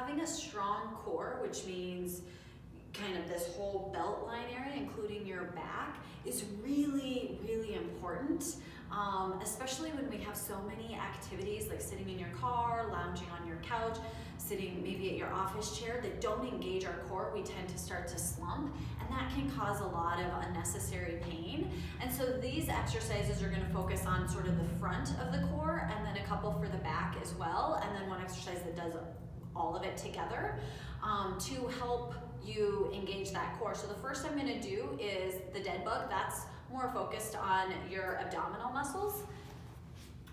having a strong core, which means kind of this whole belt line area, including your back, is really, really important, especially when we have so many activities like sitting in your car, lounging on your couch, sitting maybe at your office chair that don't engage our core. We tend to start to slump, and that can cause a lot of unnecessary pain. And so these exercises are going to focus on sort of the front of the core, and then a couple for the back as well, and then one exercise that does all of it together to help you engage that core. So the first I'm going to do is the dead bug. That's more focused on your abdominal muscles.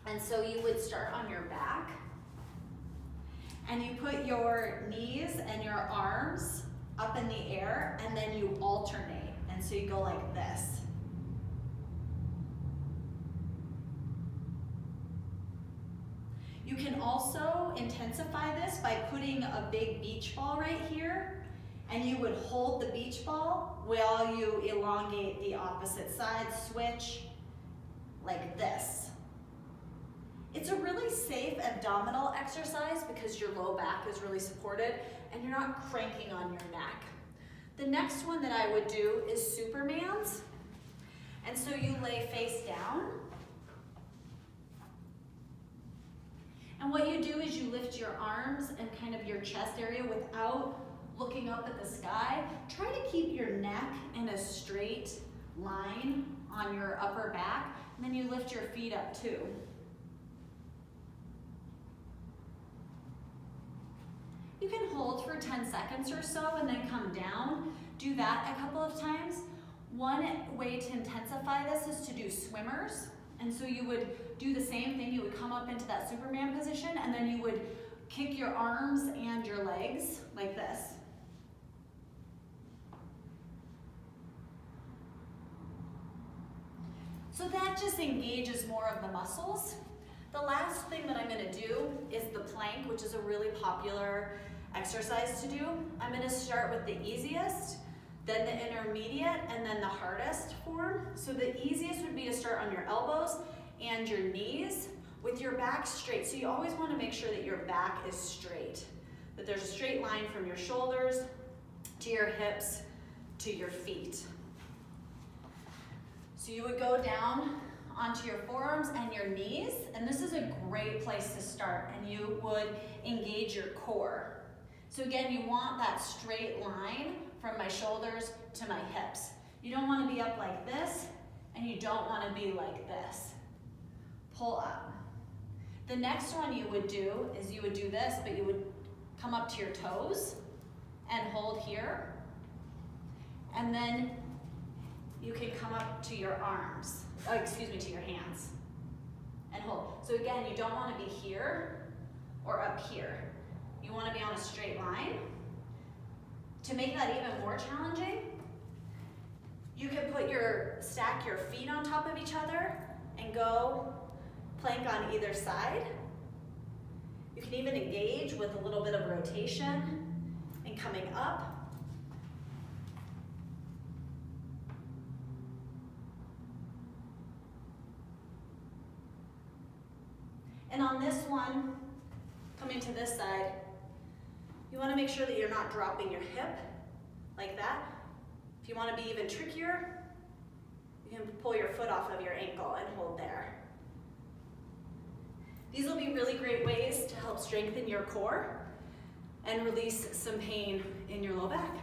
And so you would start on your back, and you put your knees and your arms up in the air, and then you alternate. And so you go like this. You can also intensify this by putting a big beach ball right here, and you would hold the beach ball while you elongate the opposite side, switch like this. It's a really safe abdominal exercise because your low back is really supported and you're not cranking on your neck. The next one that I would do is Superman's. And so you lay face down. And what you do is you lift your arms and kind of your chest area without looking up at the sky. Try to keep your neck in a straight line on your upper back, and then you lift your feet up too. You can hold for 10 seconds or so and then come down. Do that a couple of times. One way to intensify this is to do swimmers. And so you would do the same thing. You would come up into that Superman position, and then you would kick your arms and your legs like this. So that just engages more of the muscles. The last thing that I'm going to do is the plank, which is a really popular exercise to do. I'm going to start with the easiest, then the intermediate, and then the hardest form. So the easiest would be to start on your elbows and your knees with your back straight. So you always want to make sure that your back is straight, that there's a straight line from your shoulders to your hips to your feet. So you would go down onto your forearms and your knees, and this is a great place to start, and you would engage your core. So again, you want that straight line from my shoulders to my hips. You don't want to be up like this, and you don't want to be like this. Pull up. The next one you would do is you would do this, but you would come up to your toes and hold here, and then you can come up to your arms, to your hands, and hold. So again, you don't want to be here or up here. You want to be on a straight line. To make that even more challenging, you can stack your feet on top of each other and go plank on either side. You can even engage with a little bit of rotation and coming up. And on this one, coming to this side, you want to make sure that you're not dropping your hip like that. If you want to be even trickier, you can pull your foot off of your ankle and hold there. These will be really great ways to help strengthen your core and release some pain in your low back.